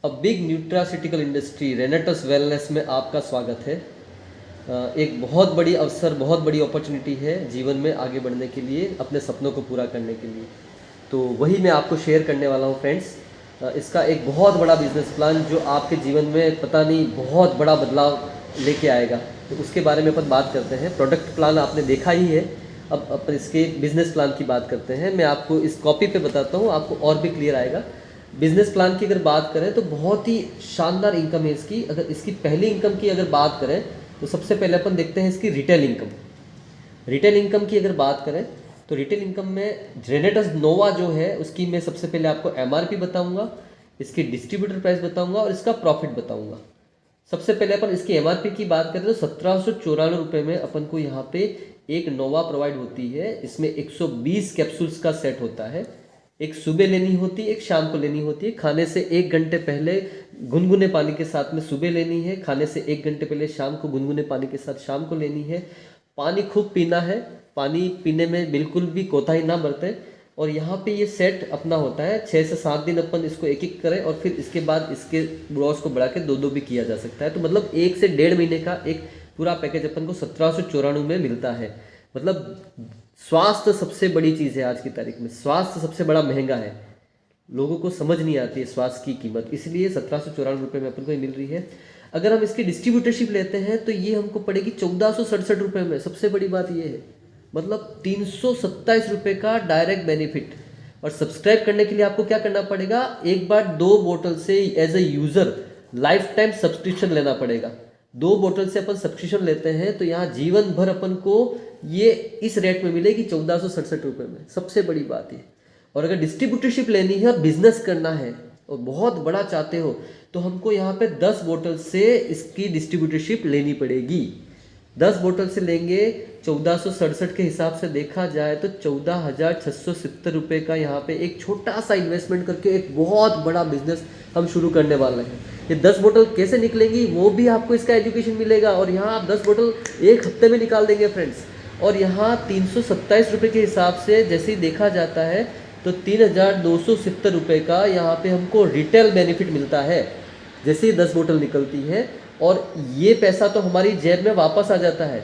Big nutraceutical industry रेनेटस wellness में आपका स्वागत है। एक बहुत बड़ी अवसर, बहुत बड़ी अपॉर्चुनिटी है जीवन में आगे बढ़ने के लिए, अपने सपनों को पूरा करने के लिए। तो वही मैं आपको शेयर करने वाला हूँ फ्रेंड्स। इसका एक बहुत बड़ा बिजनेस प्लान जो आपके जीवन में पता नहीं बहुत बड़ा बदलाव लेके आएगा, तो उसके बारे में अपन बात करते हैं। प्रोडक्ट प्लान आपने देखा ही है, अब अपन इसके बिजनेस प्लान की बात करते हैं। मैं आपको इस कॉपी पे बताता हूँ, आपको और भी क्लियर आएगा। बिजनेस प्लान की अगर बात करें तो बहुत ही शानदार इनकम है इसकी। अगर इसकी पहली इनकम की अगर बात करें तो सबसे पहले अपन देखते हैं इसकी रिटेल इनकम। रिटेल इनकम की अगर बात करें तो रिटेल इनकम में रेनेटस नोवा जो है उसकी मैं सबसे पहले आपको एमआरपी बताऊंगा, इसकी डिस्ट्रीब्यूटर प्राइस बताऊंगा और इसका प्रॉफिट बताऊंगा। सबसे पहले अपन इसकी एमआरपी की बात करें तो 1794 रुपये में अपन को यहाँ पे एक नोवा प्रोवाइड होती है। इसमें 120 कैप्सूल्स का सेट होता है। एक सुबह लेनी होती है, एक शाम को लेनी होती है। खाने से 1 घंटे पहले गुनगुने पानी के साथ में सुबह लेनी है, खाने से 1 घंटे पहले शाम को गुनगुने पानी के साथ शाम को लेनी है। पानी खूब पीना है, पानी पीने में बिल्कुल भी कोताही ना बरतें। और यहाँ पे ये सेट अपना होता है 6 से 7 दिन अपन इसको एक एक करें और फिर इसके बाद इसके ब्रॉस को बढ़ा के 2-2 भी किया जा सकता है। तो मतलब 1 से 1.5 महीने का एक पूरा पैकेज अपन को 1794 में मिलता है। मतलब स्वास्थ्य सबसे बड़ी चीज़ है आज की तारीख में। स्वास्थ्य सबसे बड़ा महंगा है, लोगों को समझ नहीं आती है स्वास्थ्य की कीमत, इसलिए 1794 रुपये में अपन को ये मिल रही है। अगर हम इसकी डिस्ट्रीब्यूटरशिप लेते हैं तो ये हमको पड़ेगी 1467 रुपये में। सबसे बड़ी बात ये है, मतलब 327 रुपये का डायरेक्ट बेनिफिट। और सब्सक्राइब करने के लिए आपको क्या करना पड़ेगा, एक बार 2 बोतल से as a user life time subscription लेना पड़ेगा। 2 बोतल से अपन सब्सक्रिप्शन लेते हैं तो यहाँ जीवन भर अपन को ये इस रेट में मिलेगी 1467 रुपये में। सबसे बड़ी बात ये। और अगर डिस्ट्रीब्यूटरशिप लेनी है, बिजनेस करना है और बहुत बड़ा चाहते हो तो हमको यहाँ पे 10 बोतल से इसकी डिस्ट्रीब्यूटरशिप लेनी पड़ेगी। 10 बोतल से लेंगे 1467 के हिसाब से देखा जाए तो 14,670 रुपये का यहाँ पे एक छोटा सा इन्वेस्टमेंट करके एक बहुत बड़ा बिजनेस हम शुरू करने वाले हैं। ये 10 बोतल कैसे निकलेंगी वो भी आपको इसका एजुकेशन मिलेगा। और यहाँ आप 10 बोतल एक हफ्ते में निकाल देंगे फ्रेंड्स। और यहाँ 327 रुपये के हिसाब से जैसे ही देखा जाता है तो 3,270 रुपये का यहाँ पे हमको रिटेल बेनिफिट मिलता है जैसे ही 10 बोतल निकलती है। और ये पैसा तो हमारी जेब में वापस आ जाता है।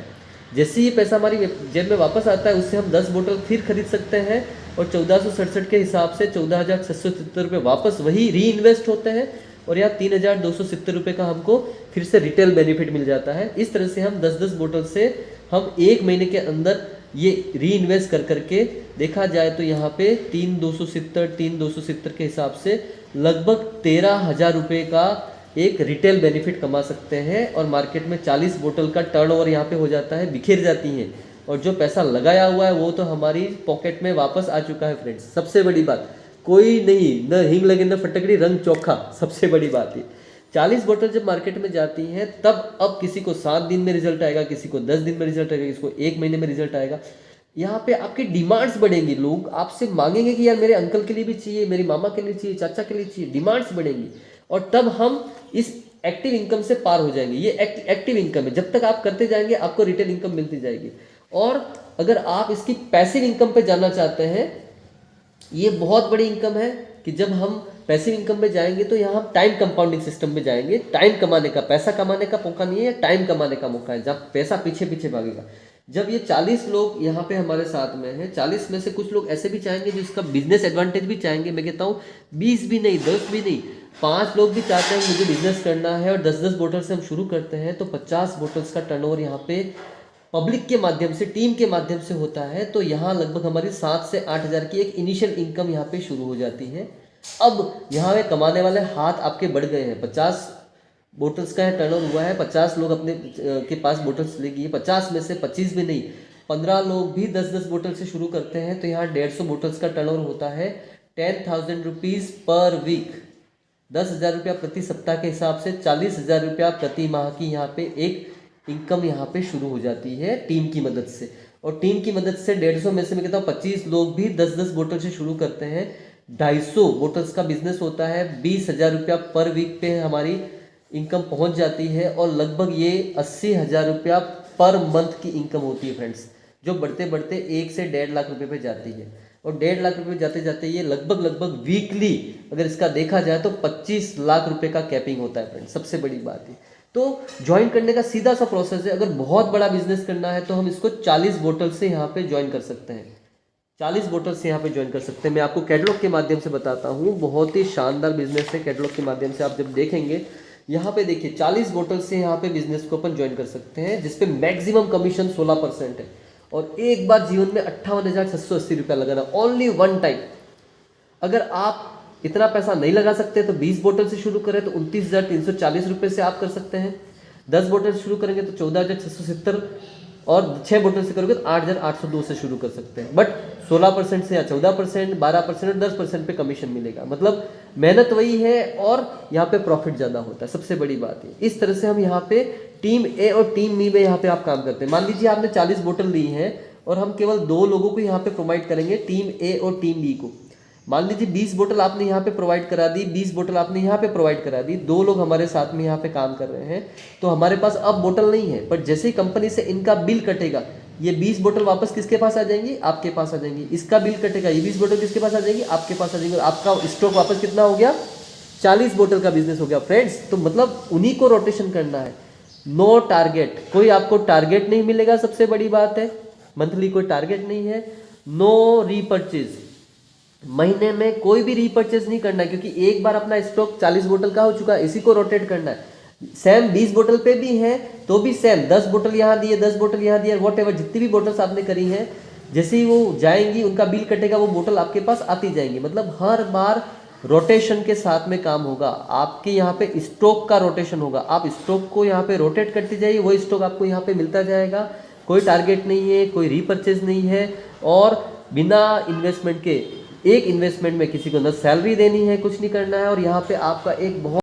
जैसे ये पैसा हमारी जेब में वापस आता है उससे हम 10 बोतल फिर खरीद सकते हैं और 1467 के हिसाब से 14,670 रुपये वापस वही री इन्वेस्ट होते हैं। और यहाँ 3,270 रुपये का हमको फिर से रिटेल बेनिफिट मिल जाता है। इस तरह से हम 10-10 बोतल से हम 1 महीने के अंदर ये री इन्वेस्ट कर करके देखा जाए तो यहाँ पे 3,270 के हिसाब से लगभग 13,000 रुपये का एक रिटेल बेनिफिट कमा सकते हैं। और मार्केट में 40 बोतल का टर्नओवर यहाँ पे हो जाता है, बिखेर जाती हैं। और जो पैसा लगाया हुआ है वो तो हमारी पॉकेट में वापस आ चुका है फ्रेंड्स। सबसे बड़ी बात, कोई नहीं, न हिंग लगे न फटकड़ी, रंग चोखा। सबसे बड़ी बात है 40 बोतल जब मार्केट में जाती हैं तब अब किसी को 7 दिन में रिजल्ट आएगा, किसी को 10 दिन में रिजल्ट आएगा, किसी को 1 महीने में रिजल्ट आएगा। यहाँ पे आपकी डिमांड्स बढ़ेंगी, लोग आपसे मांगेंगे कि यार मेरे अंकल के लिए भी चाहिए, मेरी मामा के लिए चाहिए, चाचा के लिए चाहिए। डिमांड्स बढ़ेंगी और तब हम इस एक्टिव इनकम से पार हो जाएंगे। ये एक्टिव इनकम है, जब तक आप करते जाएंगे आपको रिटेल इनकम मिलती जाएगी। और अगर आप इसकी पैसिव इनकम पे जाना चाहते हैं, ये बहुत बड़ी इनकम है कि जब हम पैसिव इनकम में जाएंगे तो यहाँ हम टाइम कंपाउंडिंग सिस्टम में जाएंगे। टाइम कमाने का, पैसा कमाने का मौका नहीं है, टाइम कमाने का मौका है, जब पैसा पीछे पीछे भागेगा। जब ये 40 लोग यहाँ पे हमारे साथ में हैं, 40 में से कुछ लोग ऐसे भी चाहेंगे जो इसका बिजनेस एडवांटेज भी चाहेंगे। मैं कहता हूँ 20 भी नहीं, 10 भी नहीं, 5 लोग भी चाहते हैं मुझे बिजनेस करना है और 10-10 बोतल से हम शुरू करते हैं तो 50 बोतल्स का टर्नओवर यहाँ पे पब्लिक के माध्यम से, टीम के माध्यम से होता है। तो यहाँ लगभग हमारी 7 से 8 हज़ार की एक इनिशियल इनकम यहाँ पे शुरू हो जाती है। अब यहाँ में कमाने वाले हाथ आपके बढ़ गए हैं। 50 बोतल्स का टर्नओवर हुआ है, 50 लोग अपने के पास बोतल्स लेगी है। 50 में से 25 भी नहीं, 15 लोग भी 10-10 बोतल से शुरू करते हैं तो यहाँ 150 बोतल्स का टर्नओवर होता है। 10,000 रुपीज़ पर वीक, 10,000 रुपया प्रति सप्ताह के हिसाब से 40,000 रुपया प्रति माह की यहाँ पे एक इनकम यहाँ पे शुरू हो जाती है टीम की मदद से। और टीम की मदद से 150 में से मैं कहता हूँ 25 लोग भी 10-10 बोतल से शुरू करते हैं। 250 बोतल्स का बिजनेस होता है, 20,000 रुपया पर वीक पे हमारी इनकम पहुंच जाती है। और लगभग ये 80,000 रुपया पर मंथ की इनकम होती है फ्रेंड्स, जो बढ़ते बढ़ते 1 से 1.5 लाख रुपए पे जाती है। और 1.5 लाख रुपए जाते जाते ये लगभग वीकली अगर इसका देखा जाए तो 25 लाख रुपए का कैपिंग होता है फ्रेंड्स, सबसे बड़ी बात है। तो ज्वाइन करने का सीधा सा प्रोसेस है। अगर बहुत बड़ा बिजनेस करना है तो हम इसको 40 बोतल से यहाँ पे ज्वाइन कर सकते हैं, 40 बोतल से यहाँ पे ज्वाइन कर सकते हैं। मैं आपको कैटलॉग के माध्यम से बताता हूँ, बहुत ही शानदार बिजनेस है। कैटलॉग के माध्यम से आप जब देखेंगे यहाँ पे देखिए 40 बोतल से यहाँ पे बिजनेस को अपन ज्वाइन कर सकते हैं, जिसपे मैक्सिमम कमीशन 16% है और एक बार जीवन में 58,680 रुपया लगाना, ओनली वन टाइम। अगर आप इतना पैसा नहीं लगा सकते तो 20 बोतल से शुरू करें तो 29,340 रुपये से आप कर सकते हैं। 10 बोतल से शुरू करेंगे तो 14,670 और 6 बोतल से करोगे तो 8,802 से शुरू कर सकते हैं। बट 16% से या 14%, 12% और 10% पे कमीशन मिलेगा। मतलब मेहनत वही है और यहाँ पे प्रॉफिट ज़्यादा होता है, सबसे बड़ी बात है। इस तरह से हम यहाँ पे टीम ए और टीम बी में यहाँ पे आप काम करते हैं। मान लीजिए आपने 40 बोतल ली है और हम केवल 2 लोगों को यहाँ पे प्रोवाइड करेंगे, टीम ए और टीम बी को। मान लीजिए 20 बोतल आपने यहाँ पे प्रोवाइड करा दी, 20 बोतल आपने यहाँ पे प्रोवाइड करा दी, 2 लोग हमारे साथ में यहाँ पे काम कर रहे हैं, तो हमारे पास अब बोतल नहीं है। पर जैसे ही कंपनी से इनका बिल कटेगा, ये 20 बोतल वापस किसके पास आ जाएंगी? आपके पास आ जाएंगी। इसका बिल कटेगा, ये 20 बोतल किसके पास आ जाएंगी? आपके पास आ जाएंगी। और आपका स्टॉक वापस कितना हो गया? 40 बोतल का बिजनेस हो गया फ्रेंड्स। तो मतलब उन्हीं को रोटेशन करना है। नो टारगेट, कोई आपको टारगेट नहीं मिलेगा, सबसे बड़ी बात है। मंथली कोई टारगेट नहीं है। नो रीपर्चेज, महीने में कोई भी रीपर्चेज नहीं करना है, क्योंकि एक बार अपना स्टॉक 40 बोतल का हो चुका है, इसी को रोटेट करना है। सेम 20 बोतल पे भी है तो भी सेम 10 बोतल यहाँ दिए, 10 बोतल यहाँ दिए, वॉट एवर जितनी भी बोतल्स आपने करी हैं, जैसे ही वो जाएंगी उनका बिल कटेगा, वो बोतल आपके पास आती जाएंगी। मतलब हर बार रोटेशन के साथ में काम होगा। आपके यहाँ पे स्टॉक का रोटेशन होगा, आप स्टॉक को यहाँ पे रोटेट करते जाइए, वही स्टॉक आपको यहाँ पे मिलता जाएगा। कोई टारगेट नहीं है, कोई रीपर्चेज नहीं है और बिना इन्वेस्टमेंट के, एक इन्वेस्टमेंट में किसी को न सैलरी देनी है, कुछ नहीं करना है। और यहाँ पे आपका एक बहुत